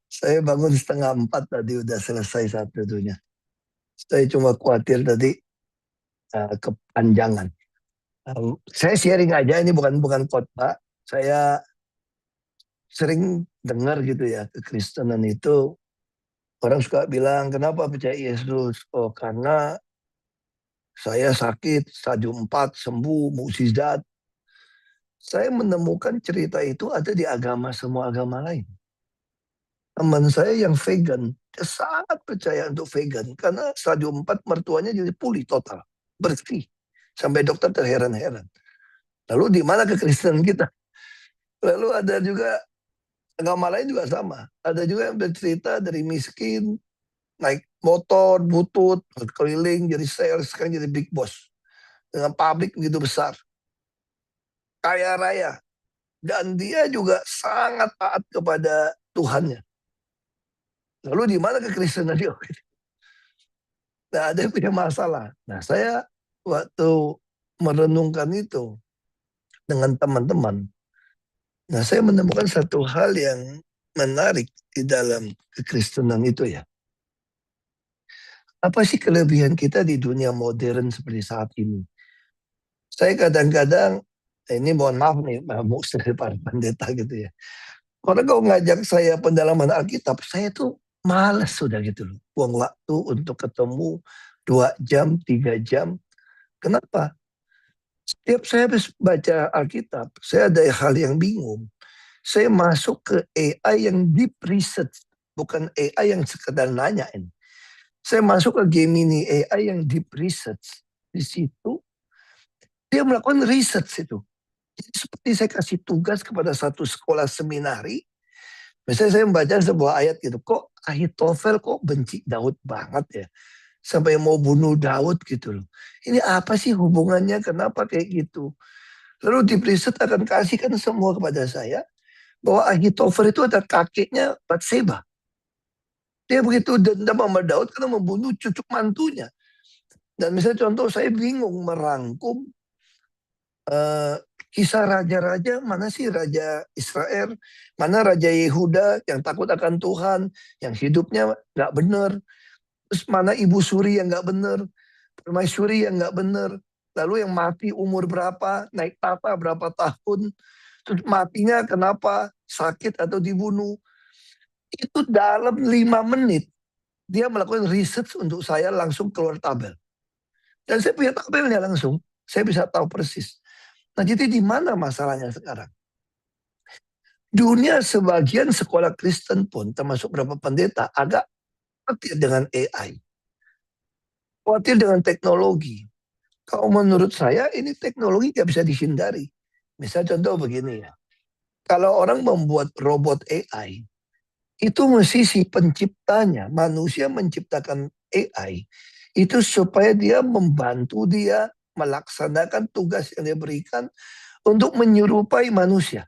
Saya bangun 3:30 tadi udah selesai satunya. Saya cuma khawatir tadi kepanjangan. Saya sharing aja, ini bukan bukan khotbah. Saya sering dengar gitu ya, kekristenan itu orang suka bilang, kenapa percaya Yesus? Oh, karena saya sakit, stadium 4, sembuh, mukjizat. Saya menemukan cerita itu ada di agama, semua agama lain. Teman saya yang vegan, dia sangat percaya untuk vegan. Karena stadium 4 mertuanya jadi pulih total, bersih. Sampai dokter terheran-heran. Lalu di mana kekristenan kita? Lalu ada juga agama lain juga sama. Ada juga yang bercerita dari miskin, naik motor, butut, keliling, jadi sales, sekarang jadi big boss. Dengan pabrik begitu besar. Kaya raya. Dan dia juga sangat taat kepada Tuhannya. Lalu di mana kekristenan dia? Nah, ada yang punya masalah. Nah, saya waktu merenungkan itu dengan teman-teman, nah saya menemukan satu hal yang menarik di dalam kekristenan itu ya. Apa sih kelebihan kita di dunia modern seperti saat ini? Saya kadang-kadang, ini mohon maaf nih, mau dari para pendeta gitu ya. Orang kalau ngajak saya pendalaman Alkitab, saya tuh males sudah gitu loh. Buang waktu untuk ketemu 2 jam, 3 jam. Kenapa? Setiap saya habis baca Alkitab, saya ada hal yang bingung. Saya masuk ke AI yang deep research, bukan AI yang sekedar nanyain. Saya masuk ke Gemini AI yang deep research. Di situ dia melakukan research itu. Jadi seperti saya kasih tugas kepada satu sekolah seminari, misalnya saya membaca sebuah ayat gitu, kok Ahitofel kok benci Daud banget ya, sampai mau bunuh Daud gitu loh. Ini apa sih hubungannya, kenapa kayak gitu? Lalu di preset akan kasihkan semua kepada saya, bahwa Ahitofel itu ada kakeknya Batseba. Dia begitu dendam sama Daud karena membunuh cucu mantunya. Dan misalnya contoh, saya bingung merangkum eh, kisah raja-raja, mana sih raja Israel, mana raja Yehuda yang takut akan Tuhan, yang hidupnya nggak benar, terus mana ibu suri yang nggak benar, permaisuri yang nggak benar, lalu yang mati umur berapa, naik tata berapa tahun, terus matinya kenapa, sakit atau dibunuh. Itu dalam 5 menit dia melakukan research untuk saya, langsung keluar tabel. Dan saya punya tabelnya langsung, saya bisa tahu persis. Nah, jadi di mana masalahnya sekarang? Dunia sebagian sekolah Kristen pun, termasuk beberapa pendeta, agak khawatir dengan AI. Khawatir dengan teknologi. Kalau menurut saya, ini teknologi nggak bisa dihindari. Misal contoh begini ya. Kalau orang membuat robot AI, itu mesti si penciptanya, manusia menciptakan AI, itu supaya dia membantu dia melaksanakan tugas yang dia berikan untuk menyerupai manusia.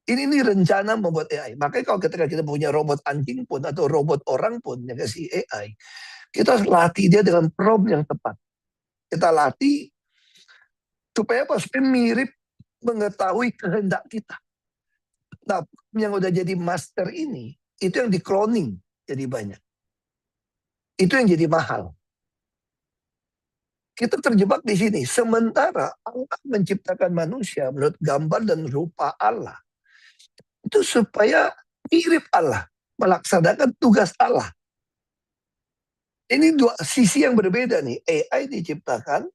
Ini rencana membuat AI. Makanya kalau ketika kita punya robot anjing pun atau robot orang pun yang kasih AI, kita harus latih dia dengan prompt yang tepat. Kita latih supaya apa? Supaya mirip mengetahui kehendak kita. Nah, yang udah jadi master ini, itu yang di cloning jadi banyak. Itu yang jadi mahal. Kita terjebak di sini. Sementara Allah menciptakan manusia menurut gambar dan rupa Allah. Itu supaya mirip Allah. Melaksanakan tugas Allah. Ini dua sisi yang berbeda nih. AI diciptakan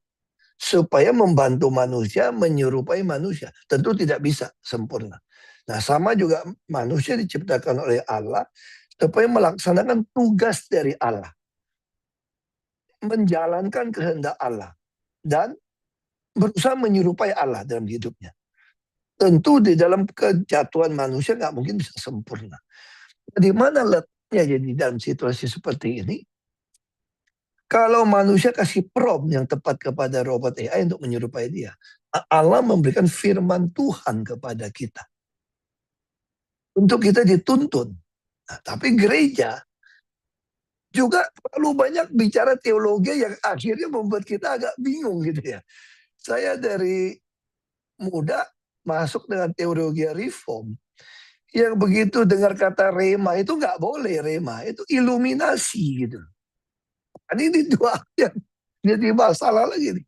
supaya membantu manusia, menyerupai manusia. Tentu tidak bisa sempurna. Nah, sama juga manusia diciptakan oleh Allah supaya melaksanakan tugas dari Allah. Menjalankan kehendak Allah. Dan berusaha menyerupai Allah dalam hidupnya. Tentu di dalam kejatuhan manusia nggak mungkin bisa sempurna. Di mana letaknya jadi dalam situasi seperti ini? Kalau manusia kasih prompt yang tepat kepada robot AI untuk menyerupai dia, Allah memberikan firman Tuhan kepada kita. Untuk kita dituntun. Nah, tapi gereja juga terlalu banyak bicara teologi yang akhirnya membuat kita agak bingung gitu ya. Saya dari muda masuk dengan teologi reform. Yang begitu dengar kata rema itu nggak boleh rema, itu iluminasi gitu. Ini dua yang jadi masalah lagi nih.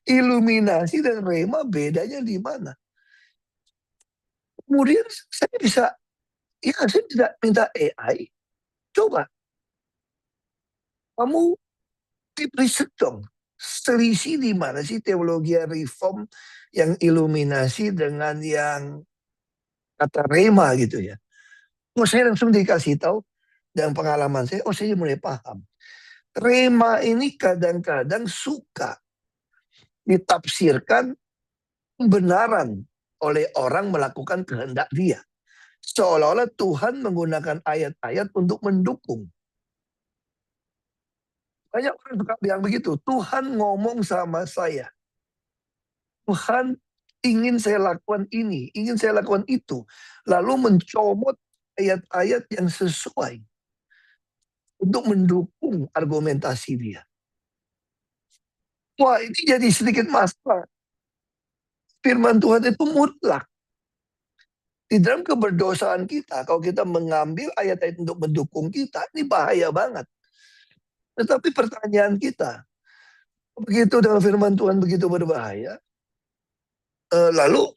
Iluminasi dan rema bedanya di mana? Kemudian saya bisa, ya saya tidak minta AI, coba kamu deep research dong. Selisih di mana sih teologi reform yang iluminasi dengan yang kata rema gitu ya. Oh, saya langsung dikasih tahu dan pengalaman saya, oh saya mulai paham. Rema ini kadang-kadang suka ditafsirkan kebenaran oleh orang melakukan kehendak dia. Seolah-olah Tuhan menggunakan ayat-ayat untuk mendukung. Banyak orang suka bilang begitu, Tuhan ngomong sama saya. Tuhan ingin saya lakukan ini, ingin saya lakukan itu. Lalu mencomot ayat-ayat yang sesuai untuk mendukung argumentasi dia. Wah, ini jadi sedikit masalah. Firman Tuhan itu mutlak. Di dalam keberdosaan kita, kalau kita mengambil ayat-ayat untuk mendukung kita, ini bahaya banget. Tetapi pertanyaan kita, begitu dengan firman Tuhan begitu berbahaya, lalu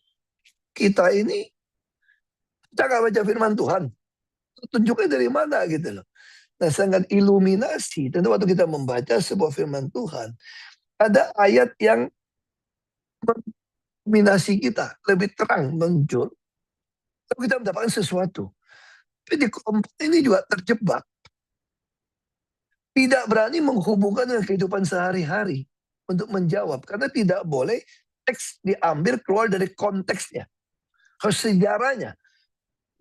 kita ini, kita nggak baca firman Tuhan. Tunjuknya dari mana gitu loh. Nah, sangat iluminasi. Tentu waktu kita membaca sebuah firman Tuhan, ada ayat yang mendominasi kita, lebih terang, muncul. Lalu kita mendapatkan sesuatu. Tapi di kelompok ini juga terjebak. Tidak berani menghubungkan dengan kehidupan sehari-hari untuk menjawab. Karena tidak boleh teks diambil keluar dari konteksnya. Harus sejarahnya.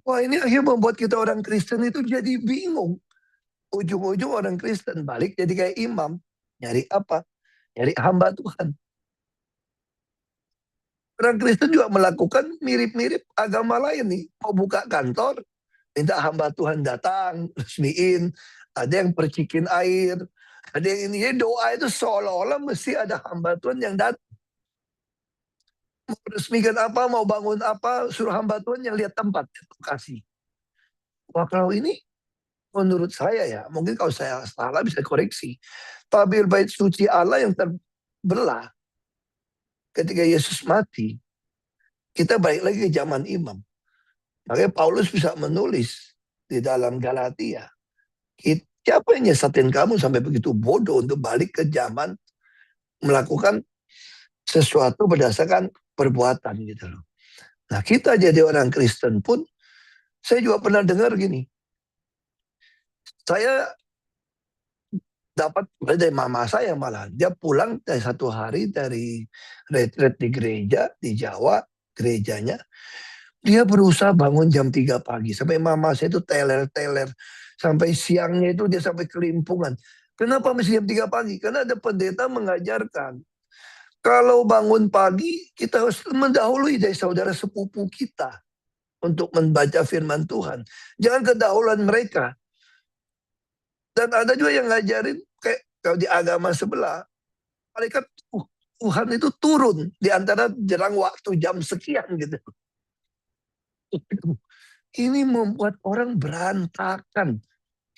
Wah, ini akhirnya membuat kita orang Kristen itu jadi bingung. Ujung-ujung orang Kristen balik jadi kayak imam. Nyari apa? Nyari hamba Tuhan. Orang Kristen juga melakukan mirip-mirip agama lain nih. Mau buka kantor, minta hamba Tuhan datang, resmiin. Ada yang percikin air. Ada yang ini. Jadi doa itu seolah-olah mesti ada hamba Tuhan yang datang. Mau resmikan apa, mau bangun apa, suruh hamba Tuhan yang lihat tempat. Kasih. Wah, kalau ini menurut saya ya, mungkin kalau saya salah bisa koreksi. Tabir bait suci Allah yang terbelah ketika Yesus mati, kita balik lagi ke zaman imam. Makanya Paulus bisa menulis di dalam Galatia, siapa yang nyesatin kamu sampai begitu bodoh untuk balik ke zaman melakukan sesuatu berdasarkan perbuatan gitu loh. Nah, kita jadi orang Kristen pun, saya juga pernah dengar gini, saya dapat dari mama saya malah, dia pulang dari satu hari dari retret di gereja di Jawa, gerejanya, dia berusaha bangun jam 3 pagi. Sampai mama saya itu teler-teler. Sampai siangnya itu dia sampai kelimpungan. Kenapa mesti jam 3 pagi? Karena ada pendeta mengajarkan. Kalau bangun pagi, kita harus mendahului dari saudara sepupu kita. Untuk membaca firman Tuhan. Jangan kedahuluan mereka. Dan ada juga yang ngajarin, kayak kalau di agama sebelah, malaikat Tuhan itu turun di antara jerang waktu jam sekian gitu. Ini membuat orang berantakan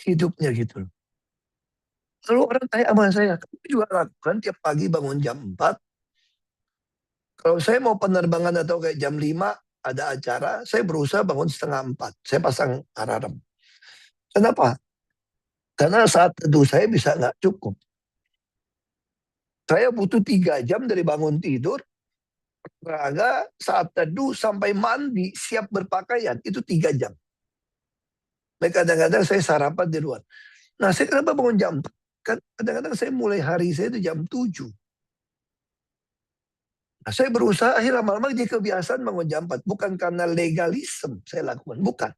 hidupnya gitu. Lalu orang tanya sama saya, kamu juga lakukan tiap pagi bangun jam 4. Kalau saya mau penerbangan atau kayak jam 5 ada acara, saya berusaha bangun setengah 4. Saya pasang alarm. Kenapa? Karena saat teduh saya bisa nggak cukup. Saya butuh 3 jam dari bangun tidur, olahraga, saat teduh sampai mandi, siap berpakaian, itu 3 jam. Nah, kadang-kadang saya sarapan di luar. Nah, saya kenapa bangun jam 4? Kan kadang-kadang saya mulai hari saya itu jam 7. Nah, saya berusaha akhirnya lama-lama jadi kebiasaan bangun jam 4. Bukan karena legalisme saya lakukan, bukan.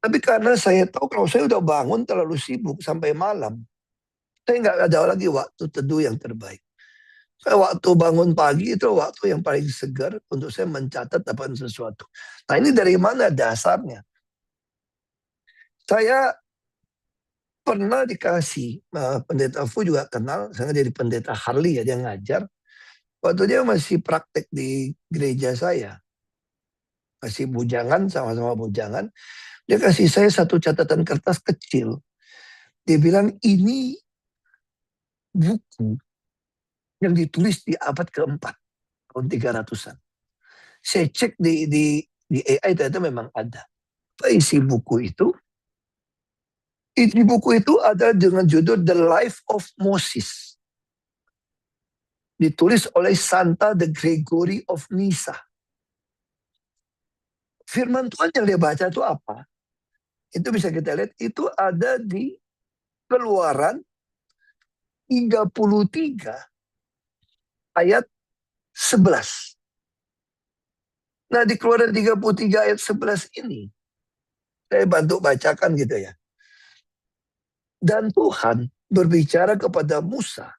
Tapi karena saya tahu kalau saya udah bangun terlalu sibuk sampai malam, saya nggak ada lagi waktu teduh yang terbaik. Waktu bangun pagi itu waktu yang paling segar untuk saya mencatat apa sesuatu. Nah, ini dari mana dasarnya? Saya pernah dikasih, pendeta Fu juga kenal, saya jadi pendeta Harley ya, dia ngajar. Waktu dia masih praktek di gereja saya. masih bujangan, sama-sama bujangan. Dia kasih saya satu catatan kertas kecil. Dia bilang ini buku yang ditulis di abad keempat, tahun 300-an. Saya cek di AI ternyata memang ada. Apa isi buku itu? Isi buku itu ada dengan judul The Life of Moses. Ditulis oleh Santa de Gregory of Nyssa. Firman Tuhan yang dia baca itu apa? Itu bisa kita lihat, itu ada di Keluaran 33 ayat 11. Nah, di Keluaran 33 ayat 11 ini, saya bantu bacakan gitu ya. Dan Tuhan berbicara kepada Musa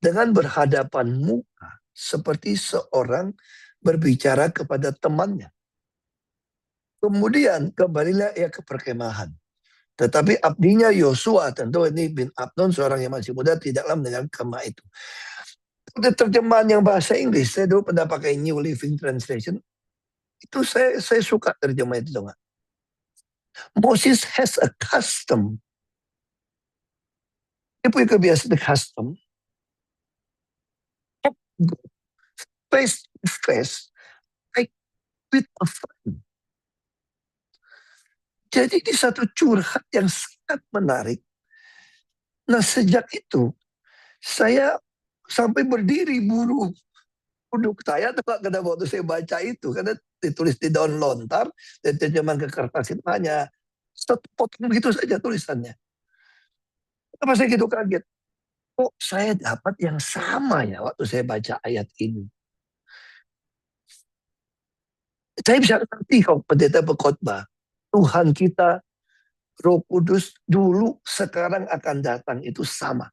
dengan berhadapan muka seperti seorang berbicara kepada temannya. Kemudian kembalilah ia ke perkemahan. Tetapi abdinya Yosua, tentu ini bin Abnon, seorang yang masih muda, tidaklah mendengar kemah itu. Terjemahan yang bahasa Inggris, saya dulu pernah pakai New Living Translation, itu saya suka terjemah itu. Enggak? Moses has a custom. Dia punya kebiasaan custom. Face to face, like with a friend. Jadi di satu curhat yang sangat menarik. Nah sejak itu, saya sampai berdiri buru duduk saya tuh karena waktu saya baca itu, karena ditulis di daun lontar dan terjemahan ke kertas itu hanya satu potong begitu saja tulisannya. Apa saya gitu kaget? Kok saya dapat yang sama ya waktu saya baca ayat ini? Saya bisa ngerti kalau pendeta berkhotbah. Tuhan kita, Roh Kudus dulu, sekarang akan datang itu sama.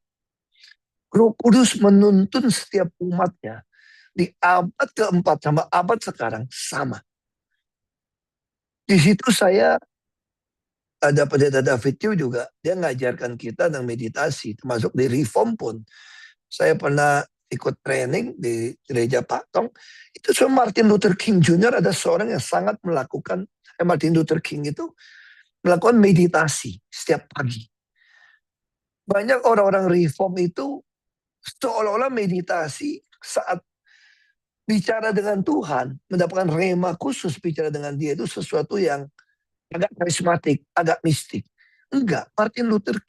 Roh Kudus menuntun setiap umatnya di abad keempat sama abad sekarang sama. Di situ saya ada pendeta David Yu juga, dia ngajarkan kita tentang meditasi, termasuk di Reform pun. Saya pernah ikut training di gereja Patong, itu sama Martin Luther King Jr. ada seorang yang sangat melakukan, Martin Luther King itu melakukan meditasi setiap pagi. Banyak orang-orang Reform itu seolah-olah meditasi saat bicara dengan Tuhan, mendapatkan rema khusus bicara dengan dia itu sesuatu yang agak karismatik, agak mistik. Enggak, Martin Luther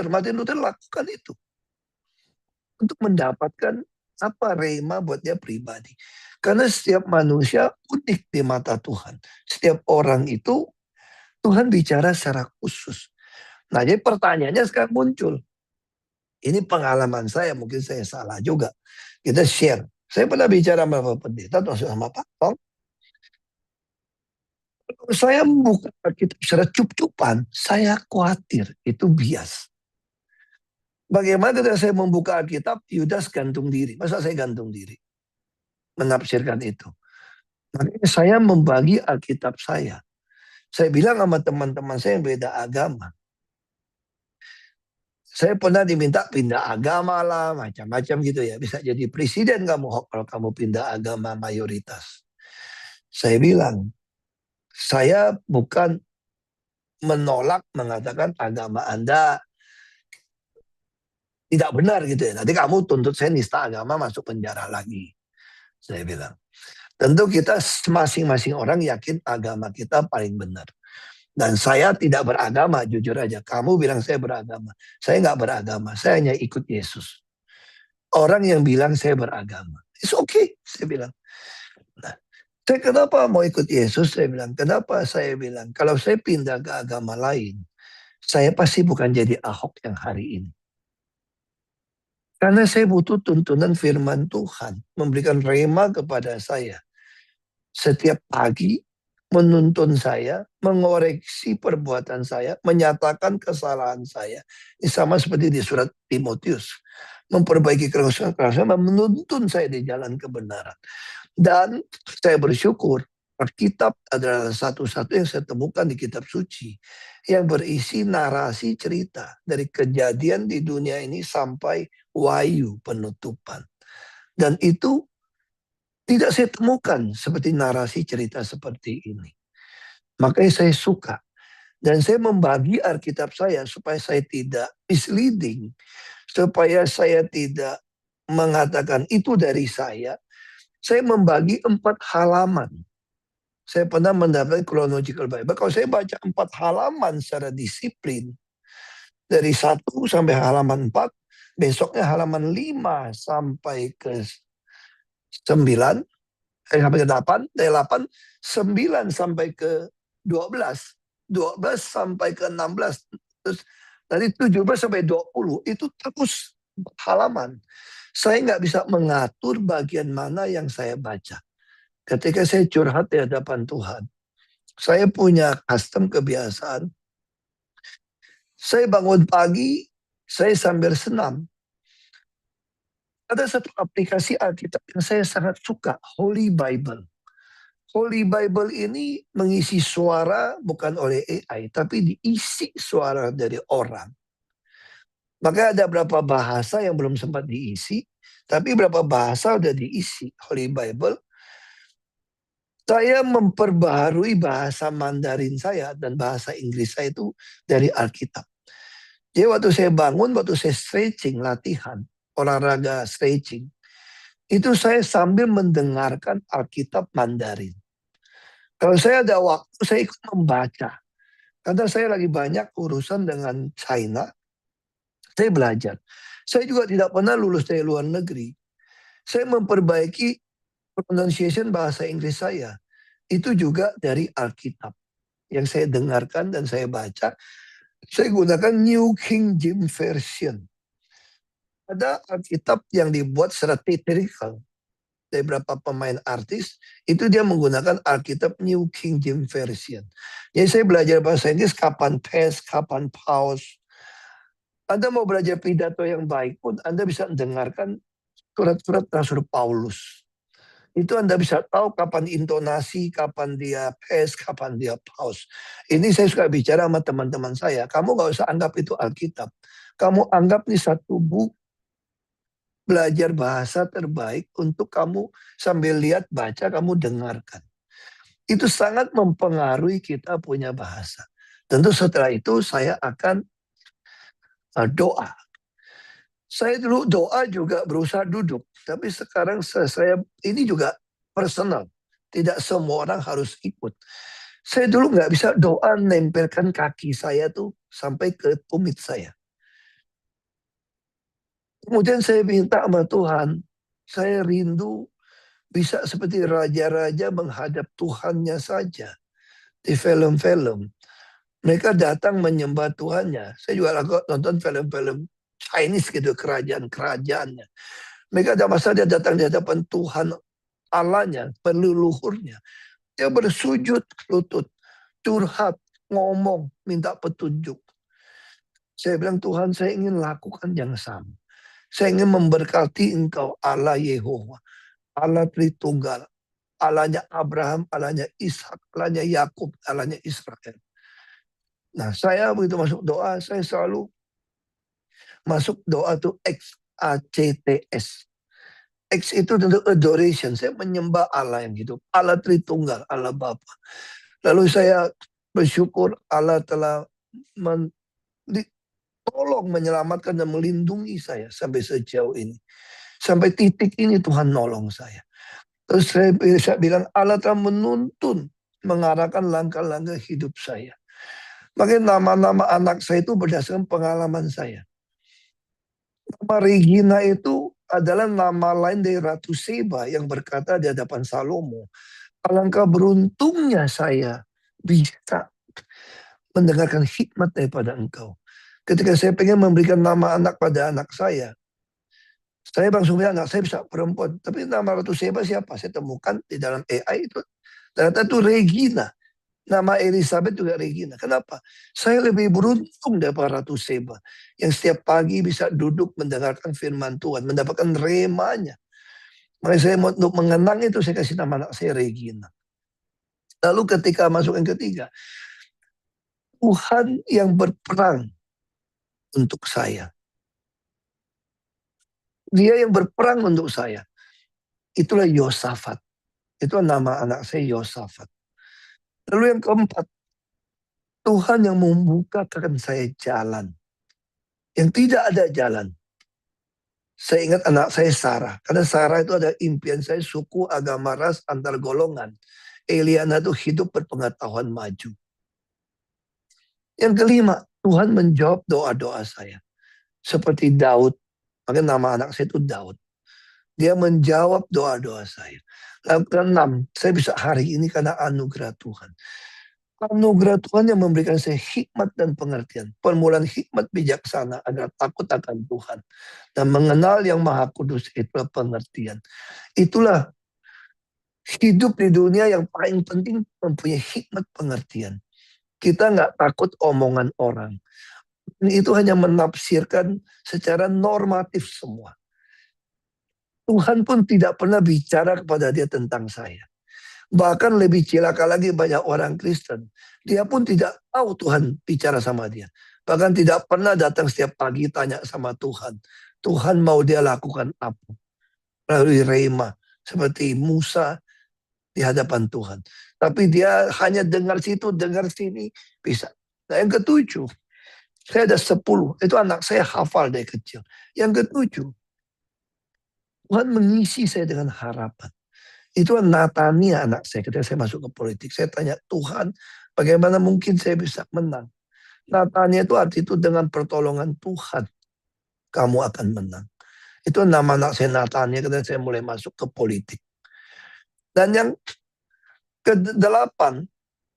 lakukan itu untuk mendapatkan apa rema buat dia pribadi. Karena setiap manusia unik di mata Tuhan. Setiap orang itu Tuhan bicara secara khusus. Nah, jadi pertanyaannya sekarang muncul. Ini pengalaman saya, mungkin saya salah juga. Kita share. Saya pernah bicara sama Bapak Pendeta atau sama Pak Tong. Saya membuka Alkitab secara cup-cupan, saya khawatir itu bias. Bagaimana ketika saya membuka Alkitab, Yudas gantung diri. Masa saya gantung diri? Menafsirkan itu. Makanya saya membagi Alkitab saya. Saya bilang sama teman-teman saya yang beda agama. Saya pernah diminta pindah agama lah, macam-macam gitu ya. Bisa jadi presiden kamu kalau kamu pindah agama mayoritas. Saya bilang, saya bukan menolak mengatakan agama Anda tidak benar gitu ya. Nanti kamu tuntut saya nista agama masuk penjara lagi. Saya bilang. Tentu kita masing-masing orang yakin agama kita paling benar. Dan saya tidak beragama, jujur aja. Kamu bilang saya beragama. Saya nggak beragama, saya hanya ikut Yesus. Orang yang bilang saya beragama. It's okay, saya bilang. Nah, saya kenapa mau ikut Yesus? Saya bilang, kenapa saya bilang, kalau saya pindah ke agama lain, saya pasti bukan jadi Ahok yang hari ini. Karena saya butuh tuntunan firman Tuhan, memberikan rema kepada saya. Setiap pagi, menuntun saya, mengoreksi perbuatan saya, menyatakan kesalahan saya. Ini sama seperti di surat Timotius. Memperbaiki kerasulan, menuntun saya di jalan kebenaran. Dan saya bersyukur, Alkitab adalah satu-satu yang saya temukan di kitab suci yang berisi narasi cerita dari kejadian di dunia ini sampai wahyu penutupan. Dan itu Tidak saya temukan seperti narasi cerita seperti ini. Makanya saya suka. Dan saya membagi Alkitab saya supaya saya tidak misleading. Supaya saya tidak mengatakan itu dari saya. Saya membagi 4 halaman. Saya pernah mendapat chronological Bible. Kalau saya baca 4 halaman secara disiplin, dari 1 sampai halaman 4, besoknya halaman 5 sampai ke 9, sampai ke 8, dari 8, 9 sampai ke 12, 12 sampai ke 16, terus dari 17 sampai 20, itu terus halaman. Saya nggak bisa mengatur bagian mana yang saya baca. Ketika saya curhat di hadapan Tuhan, saya punya custom kebiasaan. Saya bangun pagi, saya sambil senam. Ada satu aplikasi Alkitab yang saya sangat suka, Holy Bible. Holy Bible ini mengisi suara bukan oleh AI, tapi diisi suara dari orang. Maka ada beberapa bahasa yang belum sempat diisi, tapi beberapa bahasa udah diisi Holy Bible. Saya memperbaharui bahasa Mandarin saya dan bahasa Inggris saya itu dari Alkitab. Jadi waktu saya bangun, waktu saya stretching, latihan, olahraga stretching, itu saya sambil mendengarkan Alkitab Mandarin. Kalau saya ada waktu, saya ikut membaca. Karena saya lagi banyak urusan dengan China, saya belajar. Saya juga tidak pernah lulus dari luar negeri. Saya memperbaiki pronunciation bahasa Inggris saya. Itu juga dari Alkitab. Yang saya dengarkan dan saya baca, saya gunakan New King James Version. Ada Alkitab yang dibuat secara theatrical dari beberapa pemain artis, itu dia menggunakan Alkitab New King James Version. Jadi saya belajar bahasa Inggris kapan past, kapan pause. Anda mau belajar pidato yang baik pun Anda bisa mendengarkan surat-surat Rasul Paulus. Itu Anda bisa tahu kapan intonasi, kapan dia pause, kapan dia pause. Ini saya suka bicara sama teman-teman saya. Kamu gak usah anggap itu Alkitab. Kamu anggap ini satu buku belajar bahasa terbaik untuk kamu sambil lihat, baca, kamu dengarkan. Itu sangat mempengaruhi kita punya bahasa. Tentu setelah itu saya akan doa. Saya dulu doa juga berusaha duduk. Tapi sekarang saya ini juga personal. Tidak semua orang harus ikut. Saya dulu nggak bisa doa nempelkan kaki saya tuh sampai ke tumit saya. Kemudian saya minta sama Tuhan, saya rindu bisa seperti raja-raja menghadap Tuhannya saja di film-film. Mereka datang menyembah Tuhannya. Saya juga nonton film-film Chinese gitu, kerajaan-kerajaannya. Mereka ada masa dia datang di hadapan Tuhan Allahnya, peneluhurnya. Dia bersujud lutut, curhat, ngomong, minta petunjuk. Saya bilang, Tuhan, saya ingin lakukan yang sama. Saya ingin memberkati Engkau, Allah Yehova, Allah Tritunggal, Allahnya Abraham, Allahnya Ishak, Allahnya Yakub, Allahnya Israel. Nah, saya begitu masuk doa, saya selalu masuk doa tuh XACTS. X itu tentu adoration, saya menyembah Allah yang hidup, Allah Tritunggal, Allah Bapa. Lalu saya bersyukur Allah telah tolong menyelamatkan dan melindungi saya sampai sejauh ini. Sampai titik ini Tuhan nolong saya. Terus saya bisa bilang Allah telah menuntun, mengarahkan langkah-langkah hidup saya. Makanya nama-nama anak saya itu berdasarkan pengalaman saya. Nama Regina itu adalah nama lain dari Ratu Seba yang berkata di hadapan Salomo, alangkah beruntungnya saya bisa mendengarkan hikmat daripada engkau. Ketika saya pengen memberikan nama anak pada anak saya langsung bilang anak saya bisa perempuan. Tapi nama Ratu Seba siapa? Saya temukan di dalam AI itu. Ternyata itu Regina. Nama Elizabeth juga Regina. Kenapa? Saya lebih beruntung daripada Ratu Seba. Yang setiap pagi bisa duduk mendengarkan firman Tuhan. Mendapatkan remanya. Makanya saya untuk mengenang itu saya kasih nama anak saya Regina. Lalu ketika masuk yang ketiga. Tuhan yang berperang untuk saya. Dia yang berperang untuk saya. Itulah Yosafat. Itulah nama anak saya, Yosafat. Lalu yang keempat, Tuhan yang membukakan saya jalan. Yang tidak ada jalan. Saya ingat anak saya Sarah. Karena Sarah itu ada impian saya, suku, agama, ras, antar golongan. Eliana itu hidup berpengetahuan maju. Yang kelima, Tuhan menjawab doa-doa saya. Seperti Daud. Makanya nama anak saya itu Daud. Dia menjawab doa-doa saya. Lalu keenam, saya bisa hari ini karena anugerah Tuhan. Anugerah Tuhan yang memberikan saya hikmat dan pengertian. Permulaan hikmat bijaksana agar takut akan Tuhan. Dan mengenal yang maha kudus, itulah pengertian. Itulah hidup di dunia yang paling penting, mempunyai hikmat pengertian. Kita nggak takut omongan orang. Itu hanya menafsirkan secara normatif semua. Tuhan pun tidak pernah bicara kepada dia tentang saya. Bahkan lebih celaka lagi banyak orang Kristen. Dia pun tidak tahu Tuhan bicara sama dia. Bahkan tidak pernah datang setiap pagi tanya sama Tuhan. Tuhan mau dia lakukan apa? Melalui rema. Seperti Musa di hadapan Tuhan. Tapi dia hanya dengar situ, dengar sini. Bisa. Nah yang ketujuh. Saya ada 10. Itu anak saya hafal dari kecil. Yang ketujuh. Tuhan mengisi saya dengan harapan. Itu Natania anak saya ketika saya masuk ke politik. Saya tanya, Tuhan bagaimana mungkin saya bisa menang? Natania itu arti itu dengan pertolongan Tuhan kamu akan menang. Itu nama anak saya Natania ketika saya mulai masuk ke politik. Dan yang ke-8,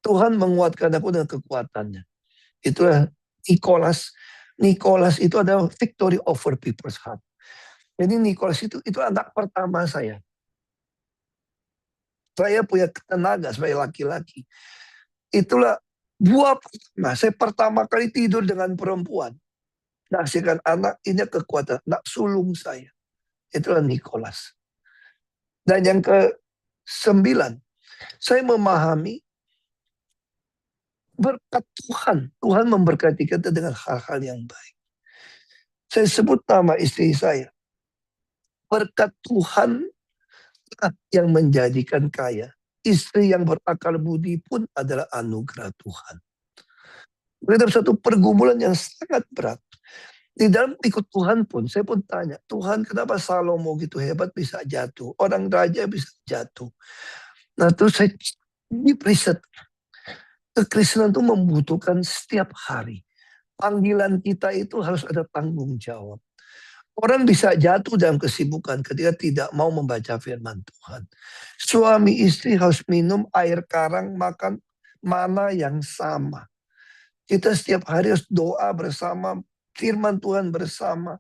Tuhan menguatkan aku dengan kekuatannya. Itulah Nicholas. Nicholas itu adalah victory over people's heart. Jadi Nicholas itu anak pertama saya. Saya punya tenaga sebagai laki-laki. Itulah buah pertama. Saya pertama kali tidur dengan perempuan. Ngasihkan anak, ini kekuatan. Anak sulung saya. Itulah Nicholas. Dan yang ke-9. Saya memahami berkat Tuhan. Tuhan memberkati kita dengan hal-hal yang baik. Saya sebut nama istri saya. Berkat Tuhan yang menjadikan kaya. Istri yang berakal budi pun adalah anugerah Tuhan. Dalam satu pergumulan yang sangat berat. Di dalam ikut Tuhan pun, saya pun tanya, Tuhan kenapa Salomo gitu hebat bisa jatuh? Orang raja bisa jatuh. Nah terus saya riset. Kekristenan itu membutuhkan setiap hari. Panggilan kita itu harus ada tanggung jawab. Orang bisa jatuh dalam kesibukan ketika tidak mau membaca firman Tuhan. Suami istri harus minum air karang, makan mana yang sama. Kita setiap hari harus doa bersama, firman Tuhan bersama.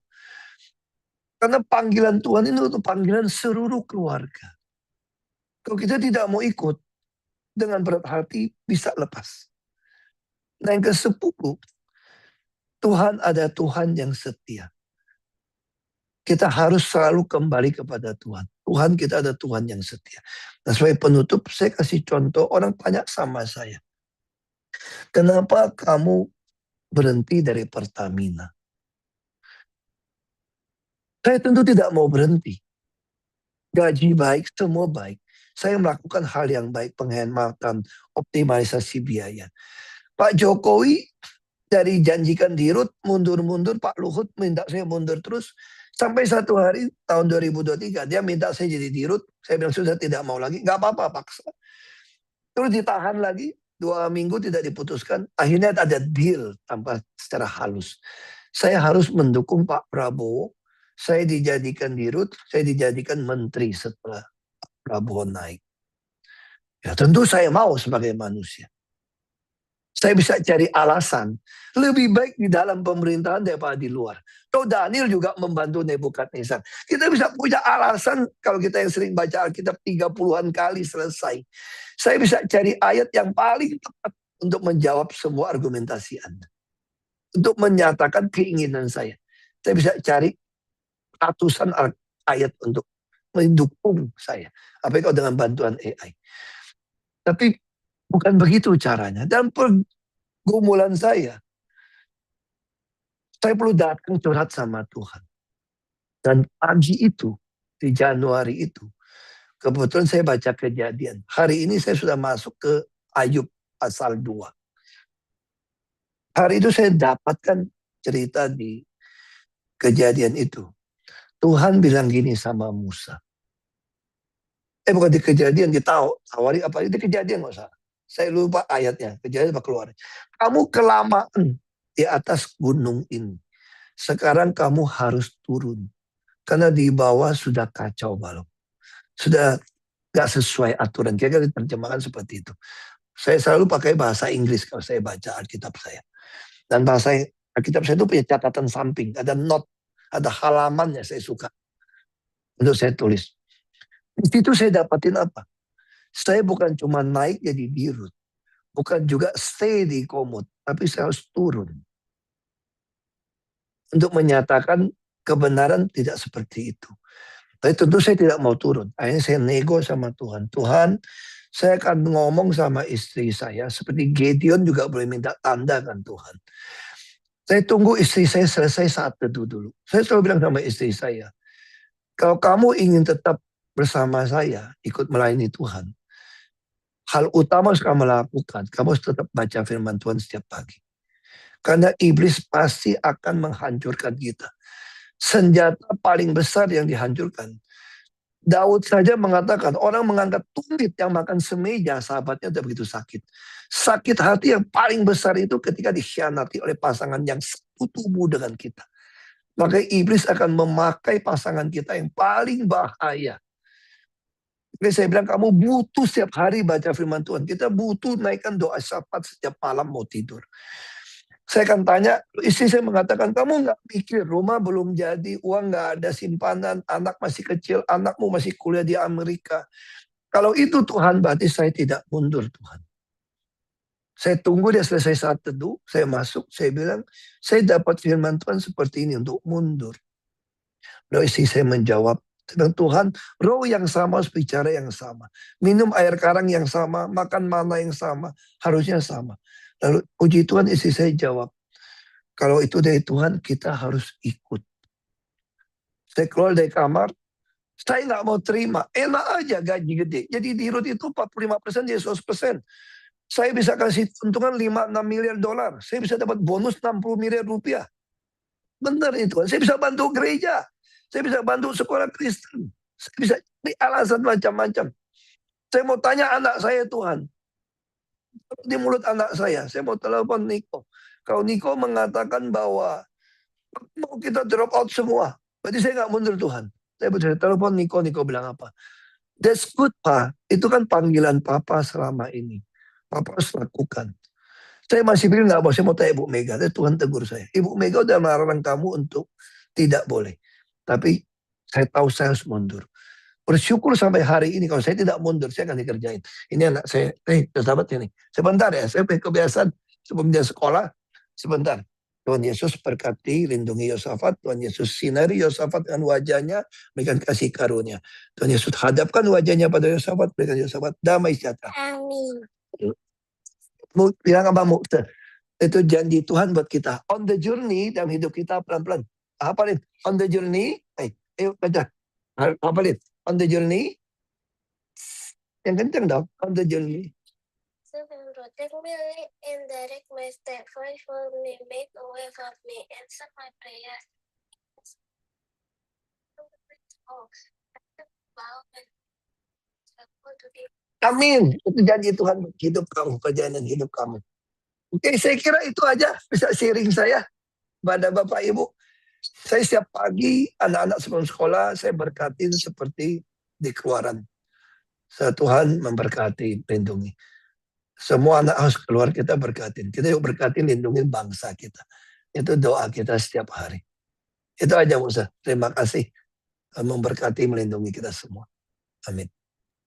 Karena panggilan Tuhan ini untuk panggilan seluruh keluarga. Kalau kita tidak mau ikut, dengan berat hati bisa lepas. Nah yang ke-10, Tuhan ada Tuhan yang setia. Kita harus selalu kembali kepada Tuhan. Tuhan kita ada Tuhan yang setia. Nah sebagai penutup, saya kasih contoh, orang tanya sama saya. Kenapa kamu berhenti dari Pertamina? Saya tentu tidak mau berhenti. Gaji baik, semua baik. Saya melakukan hal yang baik, penghematan, optimalisasi biaya. Pak Jokowi dari janjikan dirut, mundur-mundur, Pak Luhut minta saya mundur terus. Sampai satu hari tahun 2023, dia minta saya jadi dirut. Saya bilang sudah tidak mau lagi, nggak apa-apa paksa. Terus ditahan lagi, 2 minggu tidak diputuskan. Akhirnya ada deal tanpa secara halus. Saya harus mendukung Pak Prabowo. Saya dijadikan dirut, saya dijadikan menteri setelah Pak Prabowo naik. Ya tentu saya mau sebagai manusia. Saya bisa cari alasan. Lebih baik di dalam pemerintahan daripada di luar. Kalau Daniel juga membantu Nebukadnezar. Kita bisa punya alasan kalau kita yang sering baca Alkitab 30-an kali selesai. Saya bisa cari ayat yang paling tepat untuk menjawab semua argumentasi Anda. Untuk menyatakan keinginan saya. Saya bisa cari ratusan ayat untuk mendukung saya. Apalagi kalau dengan bantuan AI. Tapi bukan begitu caranya. Dan pergumulan saya perlu datang curhat sama Tuhan. Dan pagi itu, di Januari itu, Kebetulan saya baca Kejadian. Hari ini saya sudah masuk ke Ayub pasal 2. Hari itu saya dapatkan cerita di Kejadian itu. Tuhan bilang gini sama Musa. Bukan di Kejadian, ditawari apa itu Kejadian nggak usah. Saya lupa ayatnya. Kejadian apa keluar. Kamu kelamaan di atas gunung ini. Sekarang kamu harus turun. Karena di bawah sudah kacau balau. Sudah gak sesuai aturan. Kira-kira diterjemahkan seperti itu. Saya selalu pakai bahasa Inggris kalau saya baca Alkitab saya. Dan bahasa Alkitab saya itu punya catatan samping. Ada note, ada halamannya saya suka. Untuk saya tulis. Di situ saya dapatin apa? Saya bukan cuma naik jadi dirut. Bukan juga stay di komod. Tapi saya harus turun. Untuk menyatakan kebenaran tidak seperti itu. Tapi tentu saya tidak mau turun. Akhirnya saya nego sama Tuhan. Tuhan, saya akan ngomong sama istri saya. Seperti Gideon juga boleh minta tanda kan Tuhan. Saya tunggu istri saya selesai saat teduh dulu. Saya selalu bilang sama istri saya. Kalau kamu ingin tetap bersama saya, ikut melayani Tuhan. Hal utama yang kamu lakukan, kamu harus tetap baca firman Tuhan setiap pagi. Karena iblis pasti akan menghancurkan kita. Senjata paling besar yang dihancurkan. Daud saja mengatakan orang mengangkat tumit yang makan semeja, sahabatnya tidak begitu sakit. Sakit hati yang paling besar itu ketika dikhianati oleh pasangan yang satu tubuh dengan kita. Maka iblis akan memakai pasangan kita yang paling bahaya. Jadi saya bilang kamu butuh setiap hari baca firman Tuhan. Kita butuh naikkan doa syafaat setiap malam mau tidur. Saya akan tanya, istri saya mengatakan, kamu nggak pikir rumah belum jadi, uang nggak ada simpanan, anak masih kecil, anakmu masih kuliah di Amerika. Kalau itu Tuhan, berarti saya tidak mundur Tuhan. Saya tunggu dia selesai saat teduh, saya masuk, saya bilang, saya dapat firman Tuhan seperti ini untuk mundur. Lalu istri saya menjawab, Tuhan, roh yang sama harus bicara yang sama. Minum air karang yang sama, makan mana yang sama, harusnya sama. Lalu puji Tuhan istri saya jawab, kalau itu dari Tuhan kita harus ikut. Saya keluar dari kamar, saya nggak mau terima. Enak aja gaji gede. Jadi di Dirut itu 45% jadi 100%. Saya bisa kasih untungan 5-6 miliar dolar. Saya bisa dapat bonus 60 miliar rupiah. Benar itu. Saya bisa bantu gereja. Saya bisa bantu sekolah Kristen. Saya bisa cari alasan macam-macam. Saya mau tanya anak saya Tuhan. Di mulut anak saya mau telepon Niko. Kalau Niko mengatakan bahwa mau kita drop out semua, berarti saya nggak mundur Tuhan. Saya bisa telepon Niko bilang apa? That's good Pak, itu kan panggilan Papa selama ini. Papa harus lakukan. Saya masih bilang nggak mau, saya mau tanya Ibu Mega. Tapi Tuhan tegur saya. Ibu Mega udah melarang kamu untuk tidak boleh. Tapi saya tahu saya harus mundur. Bersyukur sampai hari ini, kalau saya tidak mundur, saya akan dikerjain. Ini anak saya, sahabat ini. Sebentar ya, saya punya kebiasaan sebelum dia sekolah, sebentar. Tuhan Yesus berkati, lindungi Yosafat. Tuhan Yesus sinari Yosafat dengan wajahnya, berikan kasih karunia. Tuhan Yesus hadapkan wajahnya pada Yosafat, berikan Yosafat damai sejahtera. Amin. Mau bilang apa mau? Itu janji Tuhan buat kita. On the journey dalam hidup kita pelan-pelan. Hafalin. On the journey. Ayo baca. Hafalin. On the journey. Yang kenceng dong. On the journey. Protect me and direct my step. Fight for me, make a way for me, answer my prayer. Amin. Itu janji Tuhan buat hidup kamu, perjalanan hidup kamu. Oke, saya kira itu aja bisa sharing saya pada Bapak Ibu. Saya setiap pagi anak-anak sebelum sekolah saya berkatin seperti di Keluaran. Tuhan memberkati, lindungi. Semua anak harus keluar kita berkatin. Kita yuk berkatin, lindungi bangsa kita. Itu doa kita setiap hari. Itu aja Musa. Terima kasih memberkati, melindungi kita semua. Amin.